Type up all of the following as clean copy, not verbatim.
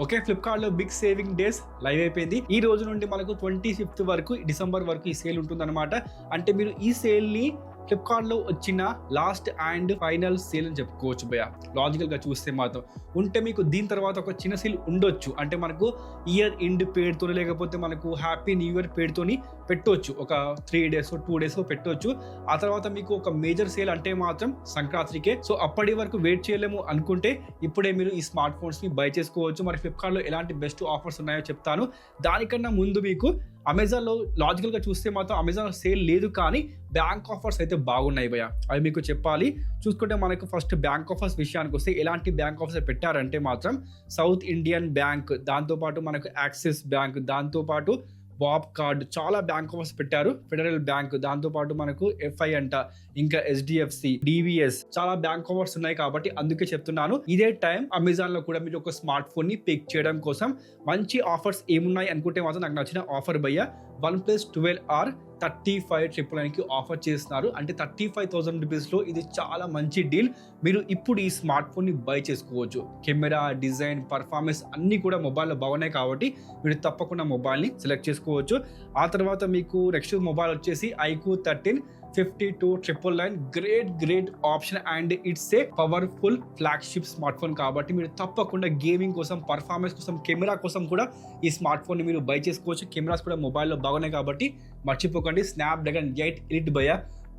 Okay, ఫ్లిప్కార్ట్లో big saving days live అయిపోయింది. ఈ రోజు నుండి మనకు 25th వరకు, డిసెంబర్ వరకు ఈ సేల్ ఉంటుందన్నమాట. అంటే మీరు ఈ సేల్ని ఫ్లిప్కార్ట్లో వచ్చిన లాస్ట్ అండ్ ఫైనల్ సేల్ అని చెప్పుకోవచ్చు భయ్య. లాజికల్గా చూస్తే మాత్రం ఉంటే మీకు దీని తర్వాత ఒక చిన్న సేల్ ఉండొచ్చు. అంటే మనకు ఇయర్ ఎండ్ పేరుతో లేకపోతే మనకు హ్యాపీ న్యూ ఇయర్ పేరుతోని పెట్టవచ్చు. ఒక 3 days 2 days పెట్టవచ్చు. ఆ తర్వాత మీకు ఒక మేజర్ సేల్ అంటే మాత్రం సంక్రాంతికే. సో అప్పటి వరకు వెయిట్ చేయలేము అనుకుంటే ఇప్పుడే మీరు ఈ స్మార్ట్ ఫోన్స్ని బై చేసుకోవచ్చు. మరి ఫ్లిప్కార్ట్లో ఎలాంటి బెస్ట్ ఆఫర్స్ ఉన్నాయో చెప్తాను. దానికన్నా ముందు మీకు అమెజాన్లో లాజికల్గా చూస్తే మాత్రం అమెజాన్ సేల్ లేదు, కానీ బ్యాంక్ ఆఫర్స్ అయితే బాగున్నాయి భయ్య. అవి మీకు చెప్పాలి. చూసుకుంటే మనకు ఫస్ట్ బ్యాంక్ ఆఫర్స్ విషయానికి వస్తే ఎలాంటి బ్యాంక్ ఆఫర్స్ పెట్టారంటే మాత్రం సౌత్ ఇండియన్ బ్యాంక్, దాంతోపాటు మనకు యాక్సిస్ బ్యాంక్, దాంతోపాటు బాబ్ కార్డ్, చాలా బ్యాంక్ ఆఫర్స్ పెట్టారు. ఫెడరల్ బ్యాంక్, దాంతోపాటు మనకు ఎఫ్ఐ అంట, ఇంకా HDFC, DVS, చాలా బ్యాంక్ ఆఫర్స్ ఉన్నాయి. కాబట్టి అందుకే చెప్తున్నాను, ఇదే టైం అమెజాన్ లో కూడా మీరు ఒక స్మార్ట్ ఫోన్ ని పిక్ చేయడం కోసం మంచి ఆఫర్స్ ఏమున్నాయి అనుకుంటే మాత్రం నాకు నచ్చిన ఆఫర్ భయ్య, OnePlus 12R 35,999కి ఆఫర్ చేస్తున్నారు. అంటే 35,000 రూపీస్లో ఇది చాలా మంచి డీల్. మీరు ఇప్పుడు ఈ స్మార్ట్ ఫోన్ని బై చేసుకోవచ్చు. కెమెరా, డిజైన్, పర్ఫార్మెన్స్ అన్నీ కూడా మొబైల్లో బాగున్నాయి కాబట్టి మీరు తప్పకుండా మొబైల్ని సెలెక్ట్ చేసుకోవచ్చు. ఆ తర్వాత మీకు నెక్స్ట్ మొబైల్ వచ్చేసి iQOO 13 52,999, great option and it's a powerful flagship smart phone. కాబట్టి మీరు తప్పకుండా గేమింగ్ కోసం, పర్ఫార్మెన్స్ కోసం, కెమెరా కోసం కూడా ఈ స్మార్ట్ ఫోన్ని మీరు బై చేసుకోవచ్చు. కెమెరాస్ కూడా మొబైల్లో బాగున్నాయి కాబట్టి మర్చిపోకండి. స్నాప్డ్రాగన్ 8 ఎలిట్ భయ్య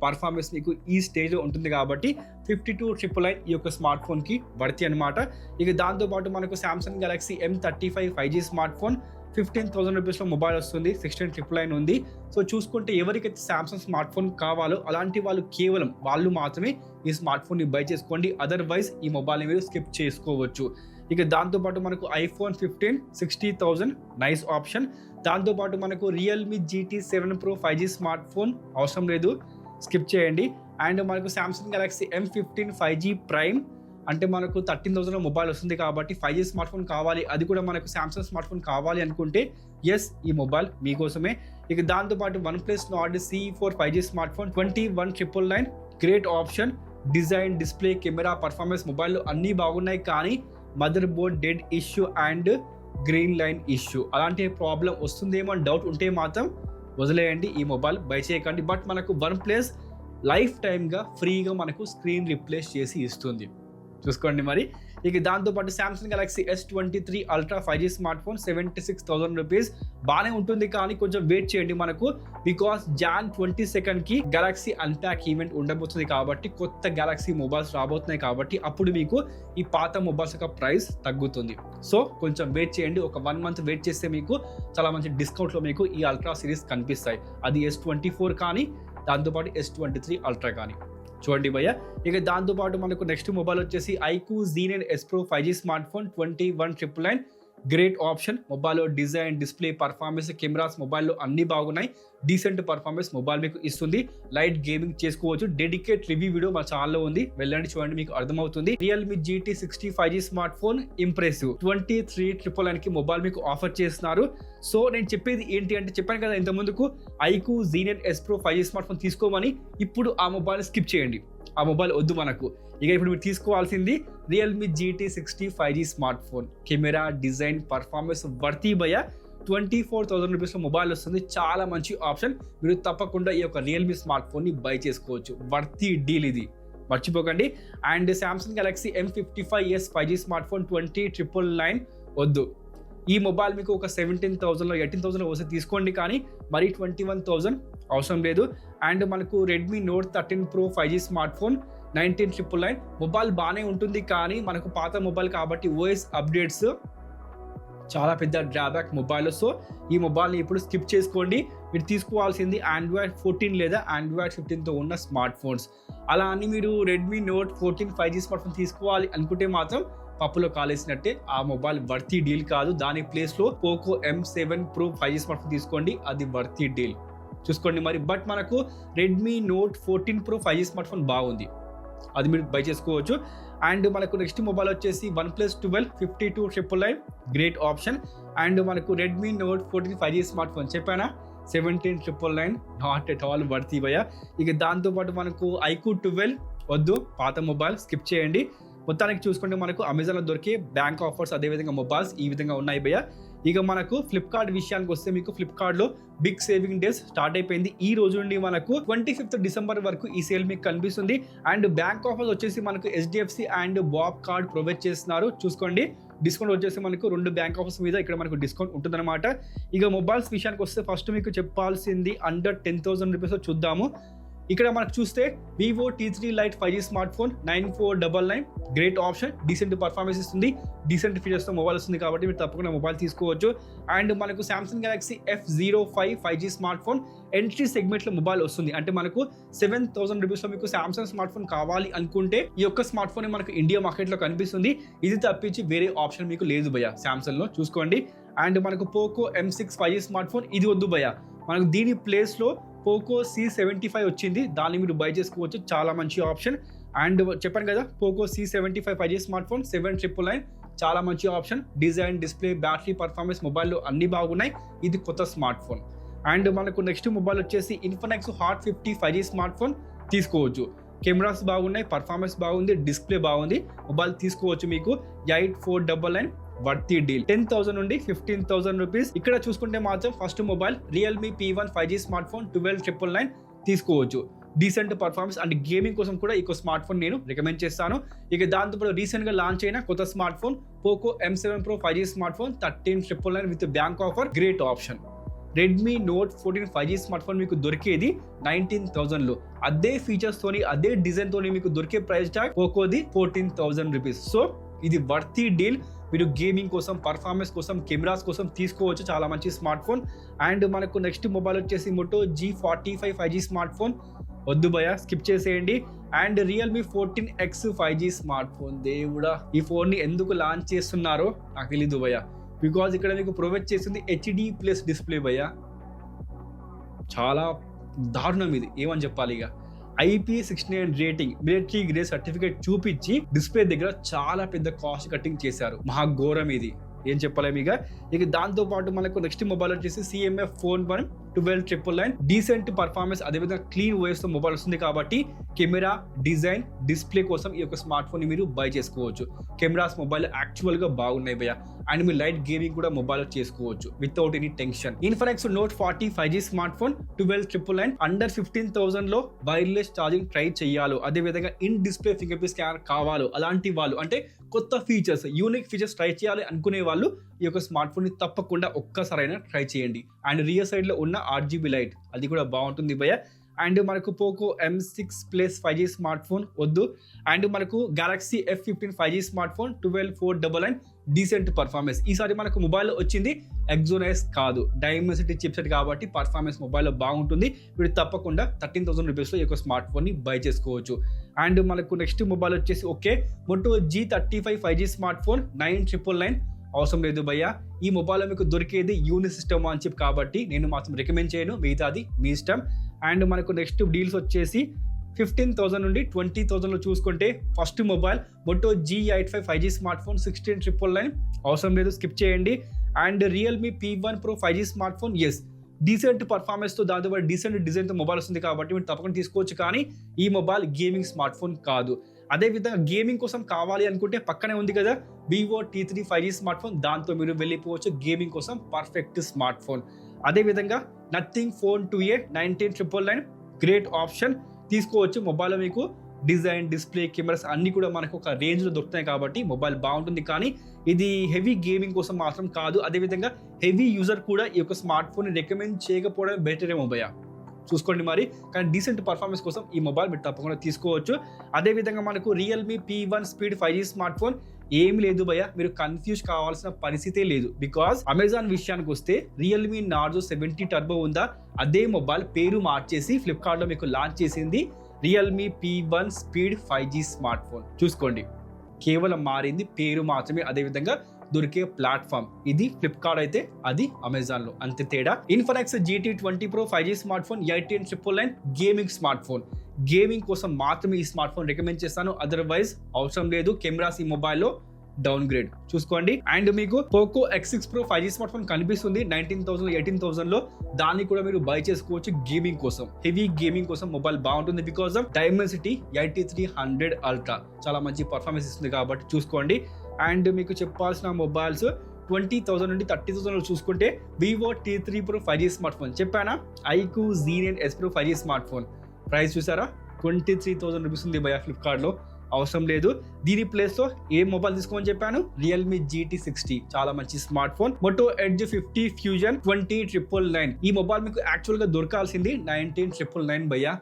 పర్ఫార్మెన్స్ మీకు ఈ స్టేజ్లో ఉంటుంది కాబట్టి 52,999 ఈ యొక్క స్మార్ట్ ఫోన్కి వర్తి అనమాట. ఇక దాంతోపాటు మనకు Samsung Galaxy M35 5G smart phone 15,000 రూపీస్లో మొబైల్ వస్తుంది. 16,999 ఉంది. సో చూసుకుంటే ఎవరికైతే సామ్సంగ్ స్మార్ట్ ఫోన్ కావాలో అలాంటి వాళ్ళు కేవలం వాళ్ళు మాత్రమే ఈ స్మార్ట్ ఫోన్ని బై చేసుకోండి. అదర్వైజ్ ఈ మొబైల్ని మీరు స్కిప్ చేసుకోవచ్చు. ఇక దాంతోపాటు మనకు iPhone 15 60,000 నైస్ ఆప్షన్. దాంతోపాటు మనకు Realme GT 7 Pro 5G smart phone అవసరం లేదు, స్కిప్ చేయండి. అండ్ మనకు Samsung Galaxy M15 5G prime, అంటే మనకు 13,000 మొబైల్ వస్తుంది కాబట్టి 5G స్మార్ట్ ఫోన్ కావాలి, అది కూడా మనకు సామ్సంగ్ స్మార్ట్ ఫోన్ కావాలి అనుకుంటే ఎస్, ఈ మొబైల్ మీకోసమే. ఇక దాంతోపాటు OnePlus Nord CE4 5G smart phone 21,999, great option. Design, display, camera, performance మొబైల్లో అన్నీ బాగున్నాయి, కానీ mother board dead issue and green line issue అలాంటి ప్రాబ్లం వస్తుందేమో అని డౌట్ ఉంటే మాత్రం వదిలేయండి, ఈ మొబైల్ బై చేయకండి. బట్ మనకు OnePlus లైఫ్ టైమ్గా ఫ్రీగా మనకు స్క్రీన్ రిప్లేస్ చేసి ఇస్తుంది, చూసుకోండి మరి. ఇక దాంతోపాటు Samsung Galaxy S23 Ultra 5G smart phone 76,000 rupees బాగానే ఉంటుంది, కానీ కొంచెం వెయిట్ చేయండి మనకు, బికాస్ Jan 22కి గెలాక్సీ అన్ప్యాక్ ఈవెంట్ ఉండబోతుంది కాబట్టి కొత్త గెలాక్సీ మొబైల్స్ రాబోతున్నాయి కాబట్టి అప్పుడు మీకు ఈ పాత మొబైల్స్ యొక్క ప్రైస్ తగ్గుతుంది. సో కొంచెం వెయిట్ చేయండి, ఒక 1 month వెయిట్ చేస్తే మీకు చాలా మంచి డిస్కౌంట్లో మీకు ఈ అల్ట్రా సిరీస్ కనిపిస్తాయి. అది S24 కానీ, దాంతోపాటు S23 Ultra కానీ. చూడండి భయ్య. ఇక దాంతోపాటు మనకు నెక్స్ట్ మొబైల్ వచ్చేసి iQOO Z9 S Pro 5G smart phone 21,999, great option. మొబైల్లో డిజైన్, డిస్ప్లే, పర్ఫార్మెన్స్, కెమెరాస్ మొబైల్లో అన్ని బాగున్నాయి. డీసెంట్ పర్ఫార్మెన్స్ మొబైల్ మీకు ఇస్తుంది. లైట్ గేమింగ్ చేసుకోవచ్చు. డెడికేట్ రివ్యూ వీడియో మా ఛానల్లో ఉంది, వెళ్ళండి చూడండి, మీకు అర్థమవుతుంది. Realme GT 60 5G smart phone impressive 23,999కి మొబైల్ మీకు ఆఫర్ చేస్తున్నారు. సో నేను చెప్పేది ఏంటి అంటే, చెప్పాను కదా ఇంత ముందుకు iQOO Z9 S Pro 5G smart phone తీసుకోమని. ఇప్పుడు ఆ మొబైల్ స్కిప్ చేయండి, ఆ మొబైల్ వద్దు మనకు. ఇక ఇప్పుడు మీరు తీసుకోవాల్సింది Realme GT 60 5G smart phone. Camera, design, performance worthy భయ్య. 24,000 రూపీస్లో మొబైల్ వస్తుంది, చాలా మంచి ఆప్షన్. మీరు తప్పకుండా ఈ యొక్క రియల్మీ స్మార్ట్ ఫోన్ని బై చేసుకోవచ్చు, వర్తీ డీల్ ఇది, మర్చిపోకండి. And Samsung Galaxy M55s 5G smart phone 20,999 వద్దు. ఈ మొబైల్ మీకు ఒక 17,000లో 18,000లో వస్తే తీసుకోండి, కానీ మరి 21,000 అవసరం లేదు. అండ్ మనకు Redmi note 13 Pro 5G smart phone 19,999, mobile బాగానే ఉంటుంది, కానీ మనకు పాత మొబైల్ కాబట్టి OS అప్డేట్స్ చాలా పెద్ద డ్రాబ్యాక్ మొబైల్. సో ఈ మొబైల్ని ఇప్పుడు స్కిప్ చేసుకోండి. మీరు తీసుకోవాల్సింది Android 14 లేదా Android 15తో ఉన్న స్మార్ట్ ఫోన్స్. అలా అని మీరు Redmi note 14 5G smart phone తీసుకోవాలి అనుకుంటే మాత్రం పప్పులో కాలేసినట్టే, ఆ మొబైల్ వర్తీ డీల్ కాదు. దాని ప్లేస్లో Poco M7 Pro 5G smart phone తీసుకోండి, అది వర్తీ డీల్, చూసుకోండి మరి. బట్ మనకు Redmi note 14 Pro 5G smart phone బాగుంది, అది మీరు బై చేసుకోవచ్చు. అండ్ మనకు నెక్స్ట్ మొబైల్ వచ్చేసి OnePlus 12 52,999, గ్రేట్ ఆప్షన్. అండ్ మనకు Redmi note 14 5G smart phone చెప్పానా, 17,999, నాట్ ఎట్ ఆల్ వర్తీ భయ్య. ఇక దాంతోపాటు మనకు iQOO 12 వద్దు, పాత మొబైల్ స్కిప్ చేయండి. మొత్తానికి చూసుకుంటే మనకు అమెజాన్లో దొరికే బ్యాంక్ ఆఫర్స్ అదేవిధంగా మొబైల్స్ ఈ విధంగా ఉన్నాయి భయ్య. ఇక మనకు ఫ్లిప్కార్ట్ విషయానికి వస్తే మీకు ఫ్లిప్కార్ట్లో బిగ్ సేవింగ్ డేస్ స్టార్ట్ అయిపోయింది. ఈ రోజు నుండి మనకు 25th డిసెంబర్ వరకు ఈ సేల్ మీకు కనిపిస్తుంది. అండ్ బ్యాంక్ ఆఫర్స్ వచ్చేసి మనకు HDFC and Bob card provide చేస్తున్నారు. చూసుకోండి, డిస్కౌంట్ వచ్చేసి మనకు 2 బ్యాంక్ ఆఫర్స్ మీద ఇక్కడ మనకు డిస్కౌంట్ ఉంటుందన్నమాట. ఇక మొబైల్స్ విషయానికి వస్తే ఫస్ట్ మీకు చెప్పాల్సింది అండర్ 10,000 రూపీస్ చూద్దాము. ఇక్కడ మనకు చూస్తే Vivo T3 Lite 5G smart phone 9499 great option, decent performance ఇస్తుంది, డీసెంట్ ఫీచర్స్తో మొబైల్ వస్తుంది కాబట్టి మీరు తప్పకుండా మొబైల్ తీసుకోవచ్చు. అండ్ మనకు Samsung Galaxy F05 5G smart phone entry సెగ్మెంట్లో మొబైల్ వస్తుంది. అంటే మనకు 7,000 రూపీస్లో మీకు సామ్సంగ్ స్మార్ట్ ఫోన్ కావాలి అనుకుంటే ఈ యొక్క స్మార్ట్ ఫోన్ మనకు ఇండియా మార్కెట్లో కనిపిస్తుంది. ఇది తప్పించి వేరే ఆప్షన్ మీకు లేదు భయ్య సామ్సంగ్లో, చూసుకోండి. అండ్ మనకు Poco M6 5G smart phone ఇది వద్దు భయ్య, మనకు దీని ప్లేస్లో పోకో C75 వచ్చింది, దాన్ని మీరు బై చేసుకోవచ్చు, చాలా మంచి ఆప్షన్. అండ్ చెప్పాను కదా Poco C75 5G smart phone 7,999 చాలా మంచి option. Design, display, battery performance మొబైల్లో అన్ని బాగున్నాయి. ఇది కొత్త స్మార్ట్ ఫోన్. అండ్ మనకు నెక్స్ట్ మొబైల్ వచ్చేసి Infinix hot 50 5G smart phone తీసుకోవచ్చు. కెమెరాస్ బాగున్నాయి, పర్ఫార్మెన్స్ బాగుంది, డిస్ప్లే బాగుంది, మొబైల్ తీసుకోవచ్చు. మీకు 8499 వర్తీ డీల్. 10,000 నుండి 15,000 రూపీస్. ఇక్కడ చూసుకుంటే మాత్రం first mobile Realme P1 5G smart phone 12,999 తీసుకోవచ్చు. డీసెంట్ పర్ఫార్మెన్స్ అండ్ గేమింగ్ కోసం కూడా ఈ స్మార్ట్ ఫోన్ నేను రికమెండ్ చేస్తాను. ఇక దాంతోపాటు రీసెంట్ గా లాంచ్ అయిన కొత్త smart phone Poco M7 Pro 5G smart phone 13,999 with bank offer, great option. Redmi note 14 5G smart phone మీకు దొరికేది 19,000లో. అదే ఫీచర్స్ తోని అదే డిజైన్ తోని మీకు దొరికే ప్రైస్ ట్యాగ్ పోకోది 14,000 రూపీస్. సో ఇది వర్తీ డీల్. మీరు గేమింగ్ కోసం, పర్ఫార్మెన్స్ కోసం, కెమెరాస్ కోసం తీసుకోవచ్చు, చాలా మంచి స్మార్ట్ ఫోన్. అండ్ మనకు నెక్స్ట్ మొబైల్ వచ్చేసి Moto G45 5G smart phone వద్దు భయ, స్కిప్ చేసేయండి. And Realme 14X 5G smart phone, దేవుడా ఈ ఫోన్ని ఎందుకు లాంచ్ చేస్తున్నారో నాకు తెలీదు భయ. బికాజ్ ఇక్కడ మీకు ప్రొవైడ్ చేసింది HD+ డిస్ప్లే భయ, చాలా దారుణం ఇది, ఏమని చెప్పాలి. ఇక IP69 rating, military grade certificate చూపించి డిస్ప్లే దగ్గర చాలా పెద్ద కాస్ట్ కటింగ్ చేశారు, మహా ఘోరం ఇది, ఏం చెప్పలేము. ఇక దాంతో పాటు మనకు నెక్స్ట్ మొబైల్ వచ్చేసి CMF Phone 1 12,999 డీసెంట్ పర్ఫార్మెన్స్ అదేవిధంగా క్లీన్ ఓఎస్ తో మొబైల్ వస్తుంది కాబట్టి కెమెరా, డిజైన్, డిస్ప్లే కోసం ఈ యొక్క స్మార్ట్ ఫోన్ ని మీరు బై చేసుకోవచ్చు. కెమెరాస్ మొబైల్ యాక్చువల్ గా బాగున్నాయి భయ్య. అండ్ మీరు లైట్ గేమింగ్ కూడా మొబైల్ చేసుకోవచ్చు without any tension. Infinix note 40 5G smart phone 12,999 under 15,000 లో వైర్లెస్ ఛార్జింగ్ ట్రై చేయాలో అదేవిధంగా in display finger print scanner కావాలో అలాంటి వాళ్ళు, అంటే కొత్త ఫీచర్స్, యూనిక్ ఫీచర్స్ ట్రై చేయాలి అనుకునే వాళ్ళు ఈ యొక్క స్మార్ట్ ఫోన్ ని తప్పకుండా ఒక్కసారైనా ట్రై చేయండి. అండ్ రియర్ సైడ్ లో ఉన్న RGB లైట్ అది కూడా బాగుంటుంది భయ్య. అండ్ మనకు Poco M6+ 5G smart phone వద్దు. అండ్ మనకు Galaxy F15 5G smart phone 12,499 decent performance. ఈసారి మనకు మొబైల్లో వచ్చింది Exynos కాదు, డైమెన్సిటీ చిప్సెట్ కాబట్టి పర్ఫార్మెన్స్ మొబైల్లో బాగుంటుంది. మీరు తప్పకుండా 13,000 రూపీస్లో ఈ యొక్క స్మార్ట్ ఫోన్ని బై చేసుకోవచ్చు. అండ్ మనకు నెక్స్ట్ మొబైల్ వచ్చేసి Moto G35 5G smart phone 9,999 అవసరం లేదు భయ్య. ఈ మొబైల్లో మీకు దొరికేది యూని సిస్టమ్ అని చెప్పి కాబట్టి నేను మాత్రం రికమెండ్ చేయను, మిగతాది మీ ఇష్టం. అండ్ మనకు నెక్స్ట్ డీల్స్ వచ్చేసి 15,000 నుండి 20,000లో చూసుకుంటే first mobile Moto G85 5G smart phone 16,999 అవసరం లేదు, స్కిప్ చేయండి. And Realme P1 Pro 5G smart phone decent పర్ఫార్మెన్స్తో దాంతోపాటు డీసెంట్ డిజైన్తో మొబైల్ వస్తుంది కాబట్టి మీరు తప్పకుండా తీసుకోవచ్చు. కానీ ఈ మొబైల్ గేమింగ్ స్మార్ట్ ఫోన్ కాదు. అదేవిధంగా గేమింగ్ కోసం కావాలి అనుకుంటే పక్కనే ఉంది కదా Vivo T3 5G smart phone, దాంతో మీరు వెళ్ళిపోవచ్చు గేమింగ్ కోసం పర్ఫెక్ట్ స్మార్ట్ ఫోన్. అదేవిధంగా nothing phone 2A 19,999 great option, తీసుకోవచ్చు. మొబైల్లో మీకు డిజైన్, డిస్ప్లే, కెమెరాస్ అన్ని కూడా మనకు ఒక రేంజ్లో దొరుకుతాయి కాబట్టి మొబైల్ బాగుంటుంది. కానీ ఇది హెవీ గేమింగ్ కోసం మాత్రం కాదు. అదేవిధంగా హెవీ యూజర్ కూడా ఈ యొక్క స్మార్ట్ ఫోన్ రికమెండ్ చేయకపోవడం బెటర్ ఏమో భయ్య, చూసుకోండి మరి. కానీ డీసెంట్ పర్ఫార్మెన్స్ కోసం ఈ మొబైల్ మీరు తప్పకుండా తీసుకోవచ్చు. అదేవిధంగా మనకు Realme P1 speed 5G smart phone ఏమి లేదు భయ్య, మీరు కన్ఫ్యూజ్ కావాల్సిన పరిస్థితే లేదు. బికాజ్ అమెజాన్ విషయానికి వస్తే రియల్మీ నార్జో 70 టర్బో ఉందా, అదే మొబైల్ పేరు మార్చేసి ఫ్లిప్కార్ట్లో మీకు లాంచ్ చేసింది Realme P1 speed 5G smart phone. చూసుకోండి, కేవలం మారింది పేరు మాత్రమే, అదేవిధంగా దొరికే ప్లాట్ఫామ్ ఇది ఫ్లిప్కార్ట్ అయితే అది అమెజాన్ లో, అంతే తేడా. Infinix GT20 Pro 5G smart phone 18,999 gaming smart phone. Gaming కోసం మాత్రమే ఈ స్మార్ట్ ఫోన్ రికమెండ్ చేస్తాను, అదర్వైజ్ అవసరం లేదు. కెమెరాస్ ఈ మొబైల్లో డౌన్ గ్రేడ్ చూసుకోండి. అండ్ మీకు Poco X6 Pro 5G smart phone కనిపిస్తుంది 19,000 18,000 లో. దాన్ని కూడా మీరు బై చేసుకోవచ్చు గేమింగ్ కోసం, హెవీ గేమింగ్ కోసం మొబైల్ బాగుంటుంది బికాస్ ఆఫ్ Dimensity 8300 Ultra చాలా మంచి పర్ఫార్మెన్స్ ఇస్తుంది కాబట్టి చూసుకోండి. అండ్ మీకు చెప్పాల్సిన మొబైల్స్ 20,000 నుండి 30,000 చూసుకుంటే Vivo T3 Pro 5G smart phone చెప్పానా, iQOO Z9 S Pro 5G smart phone price చూసారా 23,000 రూపీస్ ఉంది భయ ఫ్లిప్కార్ట్ లో. అవసరం లేదు. దీని ప్లేస్ లో ఏ మొబైల్ తీసుకోమని చెప్పాను, Realme GT60 చాలా మంచి smart phone. Moto Edge 50 Fusion 20,999 ఈ మొబైల్ మీకు యాక్చువల్ గా దొరకాల్సింది 19,999 భయ్యా.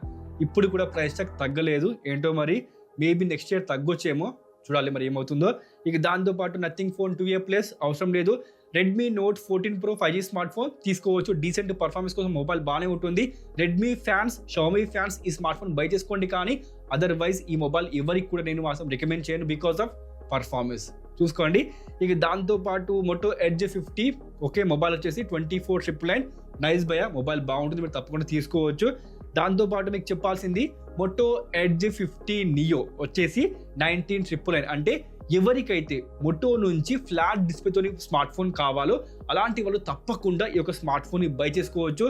ఇప్పుడు కూడా ప్రైస్ టాగ్ తగ్గలేదు ఏంటో, మరి మేబీ నెక్స్ట్ ఇయర్ తగ్గొచ్చేమో, చూడాలి మరి ఏమవుతుందో. ఇక దాంతో పాటు నథింగ్ ఫోన్ 2A ప్లస్ అవసరం లేదు. Redmi Note 14 Pro 5G smart phone తీసుకోవచ్చు, డీసెంట్ పర్ఫార్మెన్స్ కోసం మొబైల్ బాగానే ఉంటుంది. Redmi ఫ్యాన్స్, Xiaomi ఫ్యాన్స్ ఈ స్మార్ట్ ఫోన్ బై చేసుకోండి, కానీ అదర్వైజ్ ఈ మొబైల్ ఎవరికి కూడా నేను మాత్రం రికమెండ్ చేయను బికాస్ ఆఫ్ పర్ఫార్మెన్స్ చూసుకోండి. ఇక దాంతో పాటు Moto Edge 50 ఓకే మొబైల్ వచ్చేసి 24,999 నైస్ భయ, మొబైల్ బాగుంటుంది, మీరు తప్పకుండా తీసుకోవచ్చు. దాంతో పాటు మీకు చెప్పాల్సింది Moto Edge 50 Neo వచ్చేసి 19,999 అంటే ఎవరికైతే మొటో నుంచి ఫ్లాట్ డిస్ప్లేతో స్మార్ట్ ఫోన్ కావాలో అలాంటి వాళ్ళు తప్పకుండా ఈ యొక్క స్మార్ట్ ఫోన్ ని బై చేసుకోవచ్చు.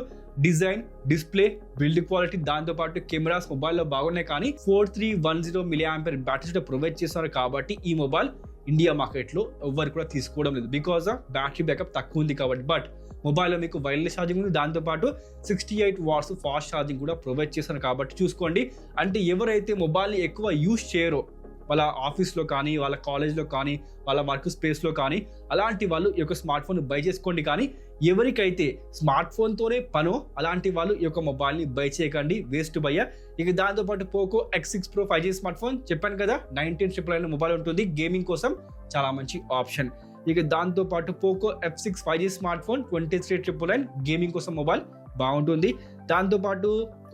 డిజైన్, డిస్ప్లే, బిల్డ్ క్వాలిటీ, దాంతోపాటు కెమెరాస్ మొబైల్లో బాగున్నాయి, కానీ 4310 mAh బ్యాటరీ ప్రొవైడ్ చేస్తున్నారు కాబట్టి ఈ మొబైల్ ఇండియా మార్కెట్లో ఎవరు కూడా తీసుకోవడం లేదు బికాస్ ఆఫ్ బ్యాటరీ బ్యాకప్ తక్కువ ఉంది కాబట్టి. బట్ మొబైల్లో మీకు వైర్లెస్ ఛార్జింగ్ ఉంది, దాంతోపాటు 68 వాట్స్ ఫాస్ట్ ఛార్జింగ్ కూడా ప్రొవైడ్ చేస్తున్నారు కాబట్టి చూసుకోండి. అంటే ఎవరైతే మొబైల్ని ఎక్కువ యూజ్ చేయరో, వాళ్ళ ఆఫీస్లో కానీ, వాళ్ళ కాలేజ్లో కానీ, వాళ్ళ వర్క్ స్పేస్లో కానీ, అలాంటి వాళ్ళు ఈ యొక్క స్మార్ట్ ఫోన్ బై చేసుకోండి. కానీ ఎవరికైతే స్మార్ట్ ఫోన్తోనే పనో అలాంటి వాళ్ళు ఈ యొక్క మొబైల్ని బై చేయకండి, వేస్ట్ భయ్య. ఇక దాంతోపాటు Poco X6 Pro 5G smart phone చెప్పాను కదా 19,999 మొబైల్ ఉంటుంది, గేమింగ్ కోసం చాలా మంచి ఆప్షన్. ఇక దాంతోపాటు Poco F6 5G smart phone 23,999 gaming కోసం మొబైల్ బాగుంటుంది. దాంతోపాటు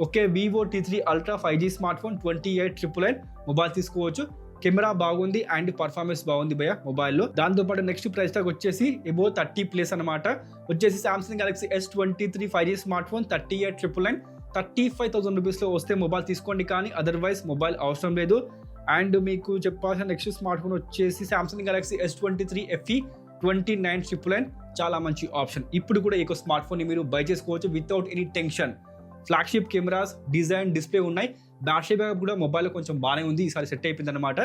okay Vivo T3 Ultra 5G smart phone 28,999 mobile తీసుకోవచ్చు, కెమెరా బాగుంది అండ్ పర్ఫార్మెన్స్ బాగుంది భయ మొబైల్లో. దాంతోపాటు నెక్స్ట్ ప్రైస్ టాగ్ వచ్చేసి ఎబో 30+ అనమాట, వచ్చేసి Samsung Galaxy S23 5G smart phone 38,999 35,000 రూపీస్లో వస్తే మొబైల్ తీసుకోండి, కానీ అదర్వైజ్ మొబైల్ అవసరం లేదు. అండ్ మీకు చెప్పాల్సిన నెక్స్ట్ స్మార్ట్ ఫోన్ వచ్చేసి Samsung Galaxy S23 FE 29,999 చాలా మంచి ఆప్షన్. ఇప్పుడు కూడా ఈ స్మార్ట్ ఫోన్ ని మీరు బై చేసుకోవచ్చు without any tension. Flagship cameras, design, display ఉన్నాయి, బ్యాటరీ బ్యాకప్ కూడా మొబైల్లో కొంచెం బాగానే ఉంది, ఈసారి సెట్ అయిపోయింది అనమాట.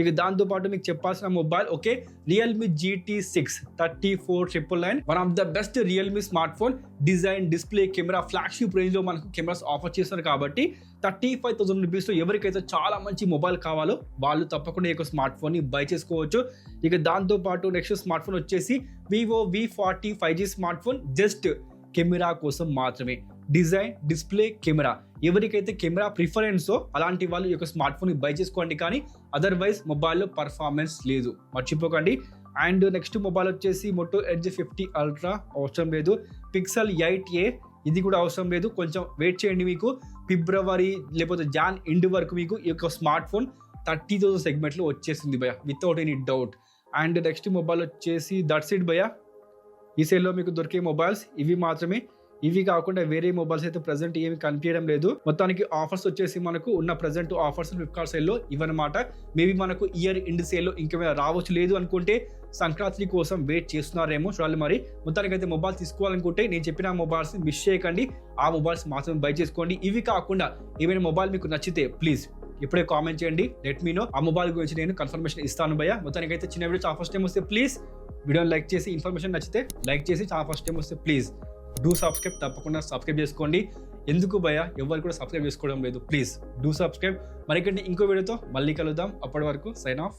ఇక దాంతోపాటు మీకు చెప్పాల్సిన mobile okay Realme GT6 34,999 one of the best Realme smart phone. Design, display, camera flagship range లో మనకు కెమెరాస్ ఆఫర్ చేస్తారు కాబట్టి 35,000 రూపీస్లో ఎవరికైతే చాలా మంచి మొబైల్ కావాలో వాళ్ళు తప్పకుండా ఈ స్మార్ట్ ఫోన్ ని బై చేసుకోవచ్చు. ఇక దాంతోపాటు నెక్స్ట్ స్మార్ట్ ఫోన్ వచ్చేసి Vivo V40 5G smart phone, just camera కోసం మాత్రమే. డిజైన్, డిస్ప్లే, కెమెరా ఎవరికైతే కెమెరా ప్రిఫరెన్సో అలాంటి వాళ్ళు ఈ యొక్క స్మార్ట్ ఫోన్ ని బై చేసుకోండి, కానీ అదర్వైజ్ మొబైల్లో పర్ఫార్మెన్స్ లేదు, మర్చిపోకండి. అండ్ నెక్స్ట్ మొబైల్ వచ్చేసి Moto Edge 50 Ultra అవసరం లేదు. Pixel 8a ఇది కూడా అవసరం లేదు, కొంచెం వెయిట్ చేయండి, మీకు ఫిబ్రవరి లేకపోతే జాన్ ఎండ్ వరకు మీకు ఈ యొక్క స్మార్ట్ ఫోన్ 30,000 సెగ్మెంట్లో వచ్చేసింది భయ without any doubt. And next mobile వచ్చేసి దట్స్ ఇట్ భయ, ఈ సేల్లో మీకు దొరికే మొబైల్స్ ఇవి మాత్రమే. ఇవి కాకుండా వేరే మొబైల్స్ అయితే ప్రెసెంట్ ఏమి కనిపించడం లేదు. మొత్తానికి ఆఫర్స్ వచ్చేసి మనకు ఉన్న ప్రెసెంట్ ఆఫర్స్ ఫ్లిప్కార్ట్ సేల్లో ఇవన్నమాట. మేబీ మనకు ఇయర్ ఎండ్ సేల్లో ఇంకేమైనా రావచ్చు, లేదు అనుకుంటే సంక్రాంతి కోసం వెయిట్ చేస్తున్నారేమో, చూడాలి మరి. మొత్తానికి అయితే మొబైల్ తీసుకోవాలనుకుంటే నేను చెప్పిన మొబైల్స్ మిస్ చేయకండి, ఆ మొబైల్స్ మాత్రం బై చేసుకోండి. ఇవి కాకుండా ఏమైనా మొబైల్ మీకు నచ్చితే ప్లీజ్ ఇప్పుడే కామెంట్ చేయండి, లెట్ మీ నో, ఆ మొబైల్ గురించి నేను కన్ఫర్మేషన్ ఇస్తాను భయ్య. మొత్తానికి అయితే చిన్న వీడియో చాలా ఫస్ట్ టైం వస్తే ప్లీజ్ వీడియోని లైక్ చేసి, ఇన్ఫర్మేషన్ నచ్చితే లైక్ చేసి, చాలా ఫస్ట్ టైం వస్తే ప్లీజ్ డూ సబ్స్క్రైబ్, తప్పకుండా సబ్స్క్రైబ్ చేసుకోండి. ఎందుకు భయ్య ఎవరు కూడా సబ్స్క్రైబ్ చేసుకోవడం లేదు, ప్లీజ్ డూ సబ్స్క్రైబ్. మరికంటే ఇంకో వీడియోతో మళ్ళీ కలుద్దాం, అప్పటి వరకు సైన్ ఆఫ్.